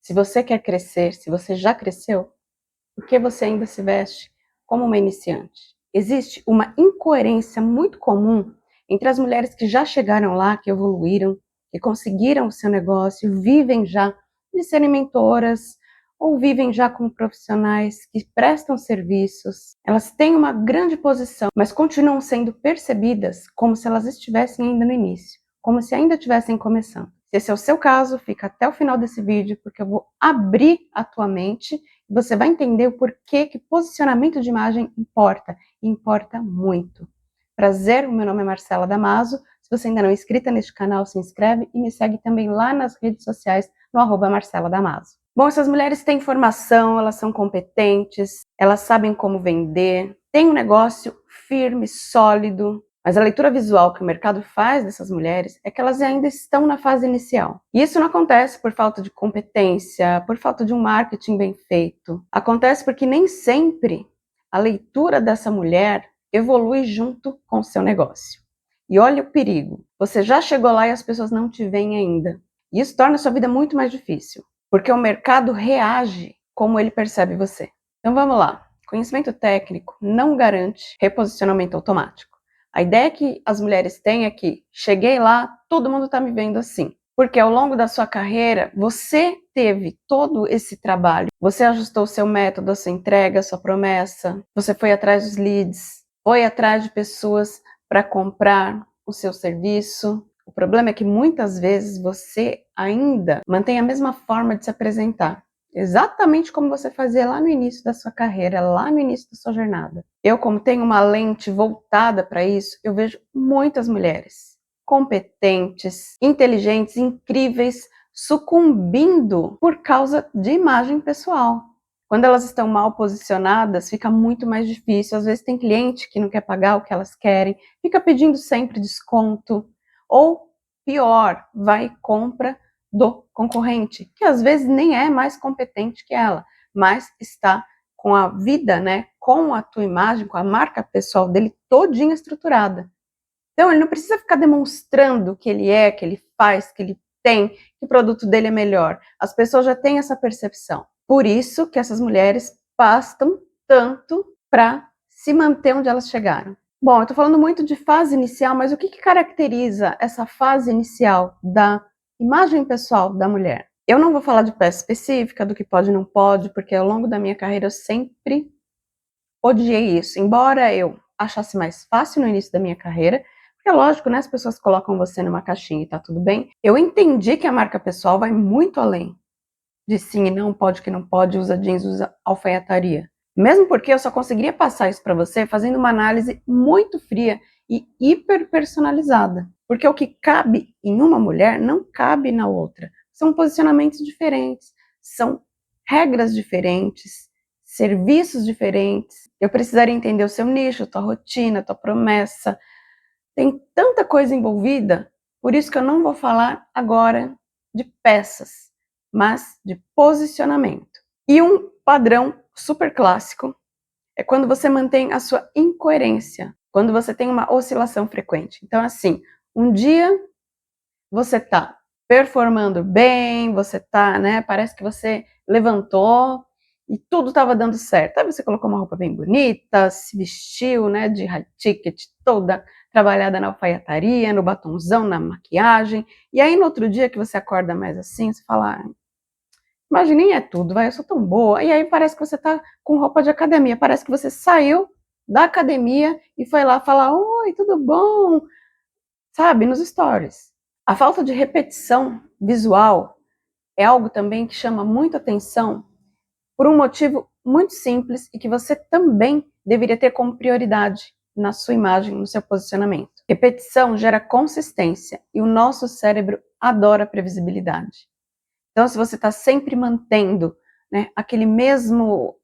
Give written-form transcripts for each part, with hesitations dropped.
Se você quer crescer, se você já cresceu, por que você ainda se veste como uma iniciante? Existe uma incoerência muito comum entre as mulheres que já chegaram lá, que evoluíram, que conseguiram o seu negócio, vivem já de serem mentoras, ou vivem já como profissionais que prestam serviços. Elas têm uma grande posição, mas continuam sendo percebidas como se elas estivessem ainda no início, como se ainda estivessem começando. Se esse é o seu caso, fica até o final desse vídeo, porque eu vou abrir a tua mente e você vai entender o porquê que posicionamento de imagem importa, e importa muito. Prazer, o meu nome é Marcela Damaso. Se você ainda não é inscrita neste canal, se inscreve e me segue também lá nas redes sociais, no @Marcela Damaso. Bom, essas mulheres têm formação, elas são competentes, elas sabem como vender, têm um negócio firme, sólido, mas a leitura visual que o mercado faz dessas mulheres é que elas ainda estão na fase inicial. E isso não acontece por falta de competência, por falta de um marketing bem feito. Acontece porque nem sempre a leitura dessa mulher evolui junto com o seu negócio. E olha o perigo. Você já chegou lá e as pessoas não te veem ainda. E isso torna a sua vida muito mais difícil, porque o mercado reage como ele percebe você. Então vamos lá. Conhecimento técnico não garante reposicionamento automático. A ideia que as mulheres têm é que cheguei lá, todo mundo está me vendo assim. Porque ao longo da sua carreira, você teve todo esse trabalho. Você ajustou o seu método, a sua entrega, a sua promessa. Você foi atrás dos leads, foi atrás de pessoas para comprar o seu serviço. O problema é que muitas vezes você ainda mantém a mesma forma de se apresentar. Exatamente como você fazia lá no início da sua carreira, lá no início da sua jornada. Eu, como tenho uma lente voltada para isso, eu vejo muitas mulheres competentes, inteligentes, incríveis, sucumbindo por causa de imagem pessoal. Quando elas estão mal posicionadas, fica muito mais difícil. Às vezes tem cliente que não quer pagar o que elas querem, fica pedindo sempre desconto. Ou, pior, vai e compra do concorrente, que às vezes nem é mais competente que ela, mas está com a vida, né, com a tua imagem, com a marca pessoal dele todinha estruturada. Então ele não precisa ficar demonstrando que ele é, que ele faz, que ele tem, que o produto dele é melhor. As pessoas já têm essa percepção. Por isso que essas mulheres pastam tanto para se manter onde elas chegaram. Bom, eu estou falando muito de fase inicial, mas o que caracteriza essa fase inicial da imagem pessoal da mulher? Eu não vou falar de peça específica, do que pode e não pode, porque ao longo da minha carreira eu sempre odiei isso. Embora eu achasse mais fácil no início da minha carreira, porque é lógico, né, as pessoas colocam você numa caixinha e tá tudo bem, eu entendi que a marca pessoal vai muito além de sim e não, pode que não pode, usa jeans, usa alfaiataria. Mesmo porque eu só conseguiria passar isso para você fazendo uma análise muito fria e hiper personalizada. Porque o que cabe em uma mulher não cabe na outra. São posicionamentos diferentes, são regras diferentes, serviços diferentes. Eu precisaria entender o seu nicho, tua rotina, tua promessa. Tem tanta coisa envolvida, por isso que eu não vou falar agora de peças, mas de posicionamento. E um padrão super clássico é quando você mantém a sua incoerência, quando você tem uma oscilação frequente. Então, assim, um dia você tá performando bem, você tá, né, parece que você levantou e tudo estava dando certo. Aí você colocou uma roupa bem bonita, se vestiu, né, de high ticket, toda trabalhada na alfaiataria, no batonzão, na maquiagem. E aí no outro dia que você acorda mais assim, você fala, imagina, nem é tudo, vai, eu sou tão boa. E aí parece que você tá com roupa de academia, parece que você saiu da academia e foi lá falar, oi, tudo bom? Sabe, nos stories. A falta de repetição visual é algo também que chama muito atenção por um motivo muito simples e que você também deveria ter como prioridade na sua imagem, no seu posicionamento. Repetição gera consistência e o nosso cérebro adora previsibilidade. Então, se você está sempre mantendo, né, aquele mesmo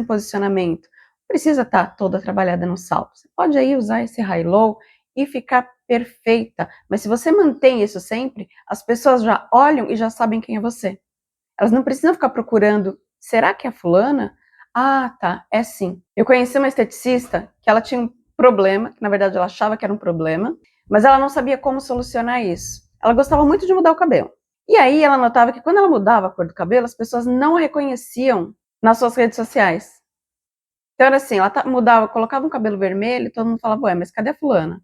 posicionamento, não precisa estar toda trabalhada no salto. Você pode aí usar esse high-low e ficar perfeita. Mas se você mantém isso sempre, as pessoas já olham e já sabem quem é você. Elas não precisam ficar procurando, será que é a fulana? Ah, tá, é sim. Eu conheci uma esteticista que ela tinha um problema, que na verdade ela achava que era um problema, mas ela não sabia como solucionar isso. Ela gostava muito de mudar o cabelo. E aí ela notava que quando ela mudava a cor do cabelo, as pessoas não a reconheciam nas suas redes sociais. Então era assim, ela mudava, colocava um cabelo vermelho, todo mundo falava, ué, mas cadê a fulana?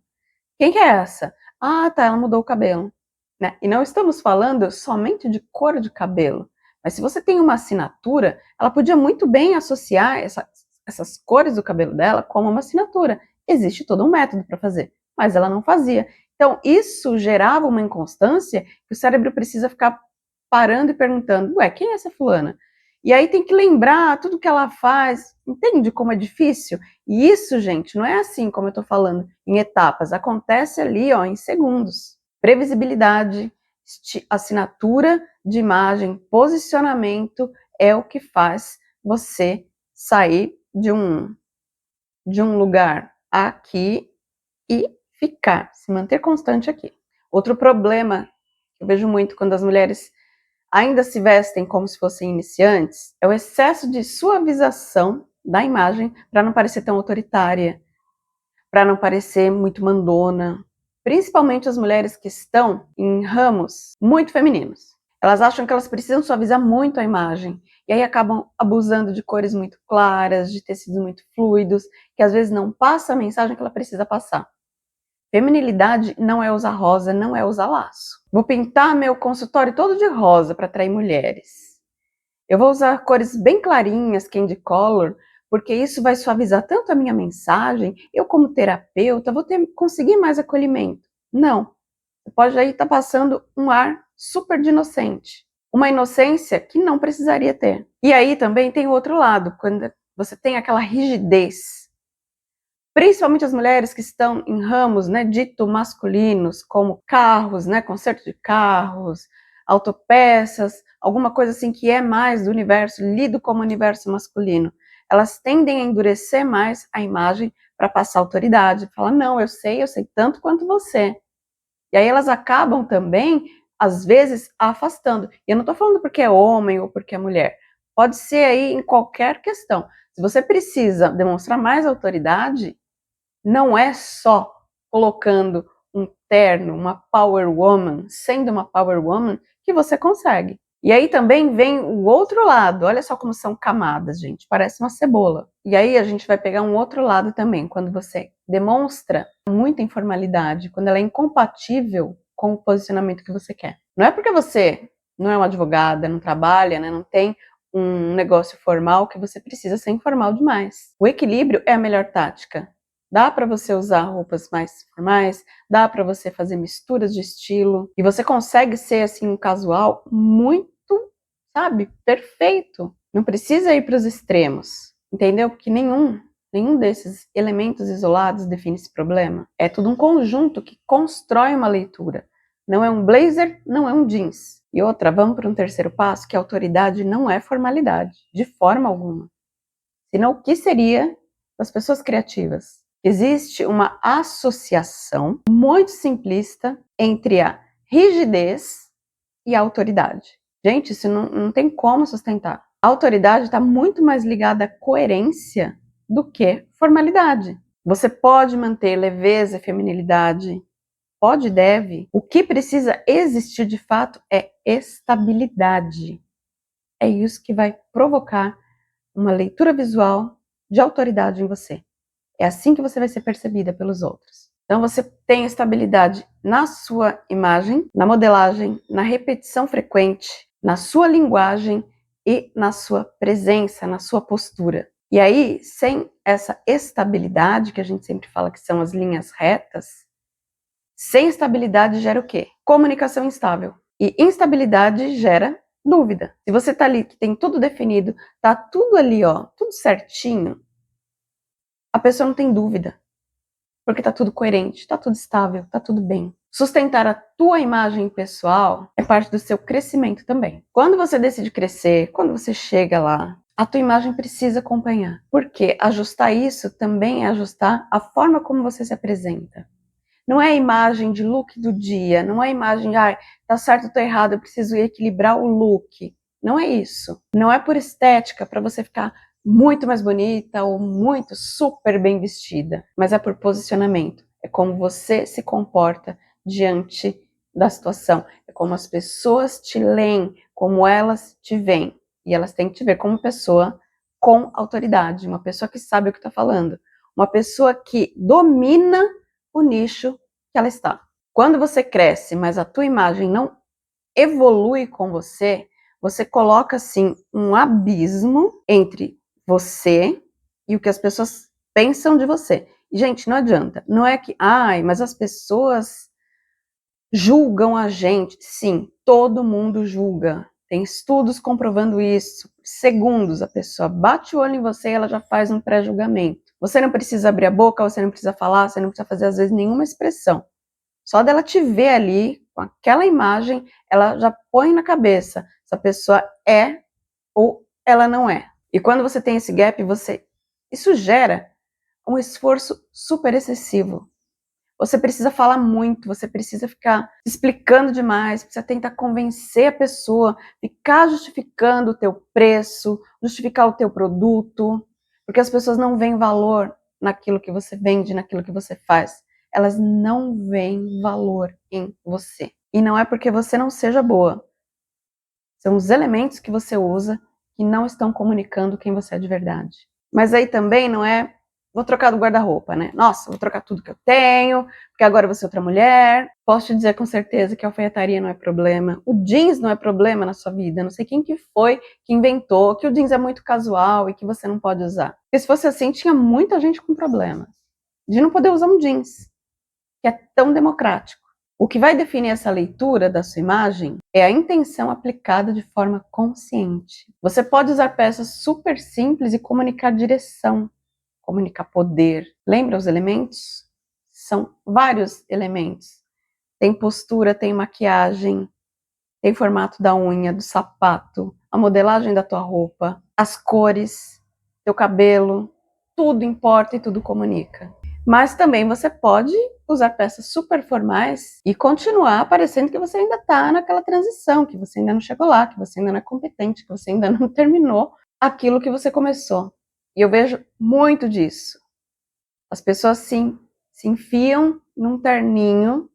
Quem que é essa? Ah, tá, ela mudou o cabelo. Né? E não estamos falando somente de cor de cabelo. Mas se você tem uma assinatura, ela podia muito bem associar essas cores do cabelo dela como uma assinatura. Existe todo um método para fazer, mas ela não fazia. Então, isso gerava uma inconstância que o cérebro precisa ficar parando e perguntando, ué, quem é essa fulana? E aí tem que lembrar tudo que ela faz. Entende como é difícil? E isso, gente, não é assim como eu estou falando, em etapas. Acontece ali, ó, em segundos. Previsibilidade, assinatura de imagem, posicionamento é o que faz você sair de um lugar aqui e ficar, se manter constante aqui. Outro problema que eu vejo muito quando as mulheres ainda se vestem como se fossem iniciantes é o excesso de suavização da imagem para não parecer tão autoritária, para não parecer muito mandona, principalmente as mulheres que estão em ramos muito femininos. Elas acham que elas precisam suavizar muito a imagem e aí acabam abusando de cores muito claras, de tecidos muito fluidos, que às vezes não passa a mensagem que ela precisa passar. Feminilidade não é usar rosa, não é usar laço. Vou pintar meu consultório todo de rosa para atrair mulheres. Eu vou usar cores bem clarinhas, candy color, porque isso vai suavizar tanto a minha mensagem, eu como terapeuta vou conseguir mais acolhimento. Não, você pode aí estar passando um ar super de inocente, uma inocência que não precisaria ter. E aí também tem o outro lado, quando você tem aquela rigidez, principalmente as mulheres que estão em ramos, né, dito masculinos, como carros, né, conserto de carros, autopeças, alguma coisa assim que é mais do universo, lido como universo masculino. Elas tendem a endurecer mais a imagem para passar autoridade, falar, não, eu sei tanto quanto você. E aí elas acabam também, às vezes, afastando. E eu não estou falando porque é homem ou porque é mulher. Pode ser aí em qualquer questão. Se você precisa demonstrar mais autoridade, não é só colocando um terno, uma power woman, sendo uma power woman, que você consegue. E aí também vem o outro lado, olha só como são camadas, gente, parece uma cebola. E aí a gente vai pegar um outro lado também, quando você demonstra muita informalidade, quando ela é incompatível com o posicionamento que você quer. Não é porque você não é uma advogada, não trabalha, né, não tem um negócio formal que você precisa ser informal demais. O equilíbrio é a melhor tática. Dá para você usar roupas mais formais, dá para você fazer misturas de estilo, e você consegue ser assim um casual muito, sabe, perfeito. Não precisa ir para os extremos, entendeu? Porque nenhum desses elementos isolados define esse problema. É tudo um conjunto que constrói uma leitura. Não é um blazer, não é um jeans. E outra, vamos para um terceiro passo, que a autoridade não é formalidade, de forma alguma. Senão, o que seria das pessoas criativas? Existe uma associação muito simplista entre a rigidez e a autoridade. Gente, isso não tem como sustentar. A autoridade está muito mais ligada à coerência do que formalidade. Você pode manter leveza e feminilidade, pode e deve. O que precisa existir de fato é estabilidade. É isso que vai provocar uma leitura visual de autoridade em você. É assim que você vai ser percebida pelos outros. Então você tem estabilidade na sua imagem, na modelagem, na repetição frequente, na sua linguagem e na sua presença, na sua postura. E aí, sem essa estabilidade, que a gente sempre fala que são as linhas retas, sem estabilidade gera o quê? Comunicação instável. E instabilidade gera dúvida. Se você tá ali, que tem tudo definido, tá tudo ali, ó, tudo certinho, a pessoa não tem dúvida, porque tá tudo coerente, tá tudo estável, tá tudo bem. Sustentar a tua imagem pessoal é parte do seu crescimento também. Quando você decide crescer, quando você chega lá, a tua imagem precisa acompanhar. Porque ajustar isso também é ajustar a forma como você se apresenta. Não é a imagem de look do dia, não é a imagem de, tá certo, tô errado, eu preciso equilibrar o look. Não é isso. Não é por estética para você ficar muito mais bonita ou muito super bem vestida, mas é por posicionamento. É como você se comporta diante da situação, é como as pessoas te leem, como elas te veem. E elas têm que te ver como pessoa com autoridade, uma pessoa que sabe o que está falando, uma pessoa que domina o nicho que ela está. Quando você cresce, mas a tua imagem não evolui com você, você coloca assim um abismo entre você e o que as pessoas pensam de você. E, gente, não adianta. Não é que, mas as pessoas julgam a gente. Sim, todo mundo julga. Tem estudos comprovando isso. Segundos, a pessoa bate o olho em você e ela já faz um pré-julgamento. Você não precisa abrir a boca, você não precisa falar, você não precisa fazer, às vezes, nenhuma expressão. Só dela te ver ali, com aquela imagem, ela já põe na cabeça se a pessoa é ou ela não é. E quando você tem esse gap, isso gera um esforço super excessivo. Você precisa falar muito, você precisa ficar explicando demais, precisa tentar convencer a pessoa, ficar justificando o teu preço, justificar o teu produto, porque as pessoas não veem valor naquilo que você vende, naquilo que você faz. Elas não veem valor em você. E não é porque você não seja boa. São os elementos que você usa que não estão comunicando quem você é de verdade. Mas aí também não é, vou trocar do guarda-roupa, né? Nossa, vou trocar tudo que eu tenho, porque agora eu vou ser outra mulher. Posso te dizer com certeza que a alfaiataria não é problema. O jeans não é problema na sua vida. Não sei quem que foi que inventou que o jeans é muito casual e que você não pode usar. Porque se fosse assim, tinha muita gente com problema de não poder usar um jeans, que é tão democrático. O que vai definir essa leitura da sua imagem é a intenção aplicada de forma consciente. Você pode usar peças super simples e comunicar direção, comunicar poder. Lembra os elementos? São vários elementos. Tem postura, tem maquiagem, tem formato da unha, do sapato, a modelagem da tua roupa, as cores, teu cabelo, tudo importa e tudo comunica. Mas também você pode usar peças super formais e continuar parecendo que você ainda está naquela transição, que você ainda não chegou lá, que você ainda não é competente, que você ainda não terminou aquilo que você começou. E eu vejo muito disso. As pessoas se enfiam num terninho,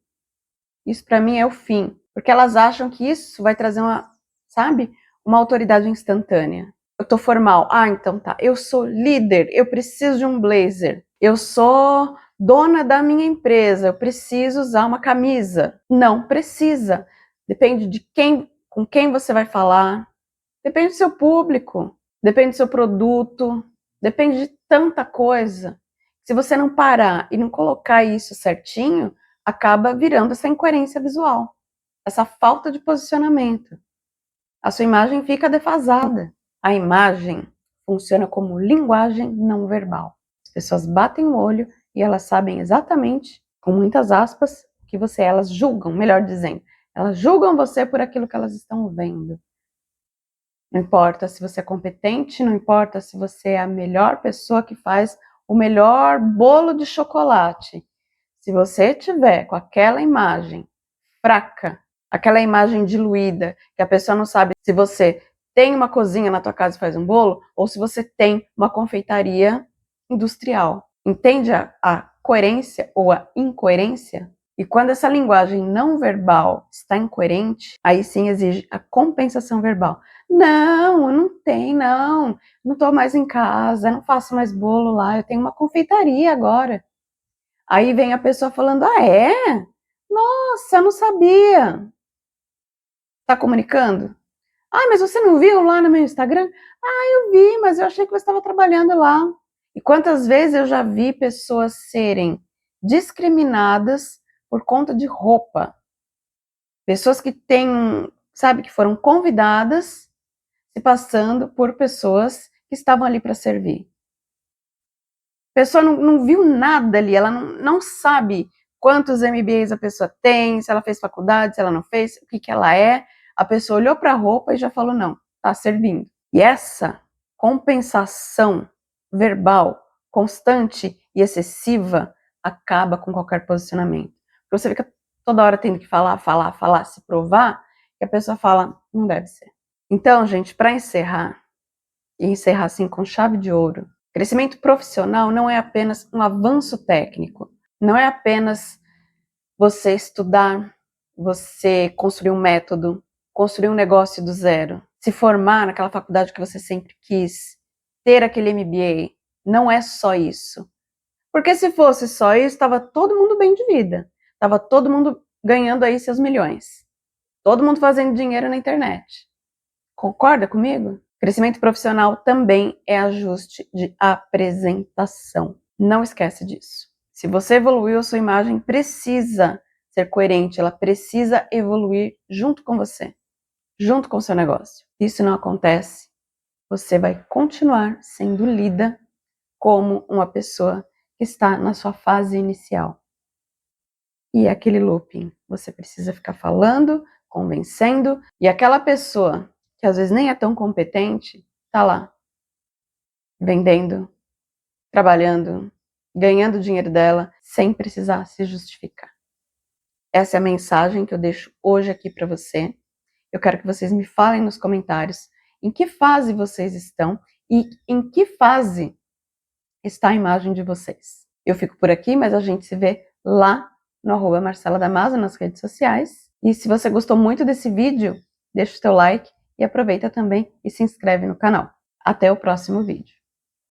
isso para mim é o fim, porque elas acham que isso vai trazer uma autoridade instantânea. Eu tô formal, então tá, eu sou líder, eu preciso de um blazer, eu sou dona da minha empresa, eu preciso usar uma camisa. Não precisa, depende de com quem você vai falar, depende do seu público, depende do seu produto, depende de tanta coisa. Se você não parar e não colocar isso certinho, acaba virando essa incoerência visual, essa falta de posicionamento. A sua imagem fica defasada. A imagem funciona como linguagem não verbal. As pessoas batem o olho e elas sabem exatamente, com muitas aspas, que elas julgam, melhor dizendo, elas julgam você por aquilo que elas estão vendo. Não importa se você é competente, não importa se você é a melhor pessoa que faz o melhor bolo de chocolate. Se você tiver com aquela imagem fraca, aquela imagem diluída, que a pessoa não sabe se você tem uma cozinha na tua casa e faz um bolo, ou se você tem uma confeitaria industrial. Entende a coerência ou a incoerência? E quando essa linguagem não verbal está incoerente, aí sim exige a compensação verbal. Não, eu não tenho, não estou mais em casa, não faço mais bolo lá, eu tenho uma confeitaria agora. Aí vem a pessoa falando, é? Nossa, eu não sabia. Tá comunicando? Mas você não viu lá no meu Instagram? Eu vi, mas eu achei que você estava trabalhando lá. E quantas vezes eu já vi pessoas serem discriminadas por conta de roupa? Pessoas que que foram convidadas se passando por pessoas que estavam ali para servir. A pessoa não viu nada ali, ela não sabe quantos MBAs a pessoa tem, se ela fez faculdade, se ela não fez, o que ela é. A pessoa olhou para a roupa e já falou, não, tá servindo. E essa compensação verbal constante e excessiva acaba com qualquer posicionamento. Porque você fica toda hora tendo que falar, se provar, e a pessoa fala, não deve ser. Então, gente, para encerrar, e encerrar assim com chave de ouro, crescimento profissional não é apenas um avanço técnico, não é apenas você estudar você construir um método, construir um negócio do zero, se formar naquela faculdade que você sempre quis, ter aquele MBA. Não é só isso. Porque se fosse só isso, estava todo mundo bem de vida. Estava todo mundo ganhando aí seus milhões. Todo mundo fazendo dinheiro na internet. Concorda comigo? Crescimento profissional também é ajuste de apresentação. Não esquece disso. Se você evoluiu, a sua imagem precisa ser coerente, ela precisa evoluir junto com você, junto com o seu negócio. Se isso não acontece, você vai continuar sendo lida como uma pessoa que está na sua fase inicial. E é aquele looping. Você precisa ficar falando, convencendo, e aquela pessoa que às vezes nem é tão competente, tá lá, vendendo, trabalhando, ganhando o dinheiro dela, sem precisar se justificar. Essa é a mensagem que eu deixo hoje aqui para você. Eu quero que vocês me falem nos comentários em que fase vocês estão e em que fase está a imagem de vocês. Eu fico por aqui, mas a gente se vê lá no @MarcelaDamaso nas redes sociais. E se você gostou muito desse vídeo, deixa o seu like e aproveita também e se inscreve no canal. Até o próximo vídeo.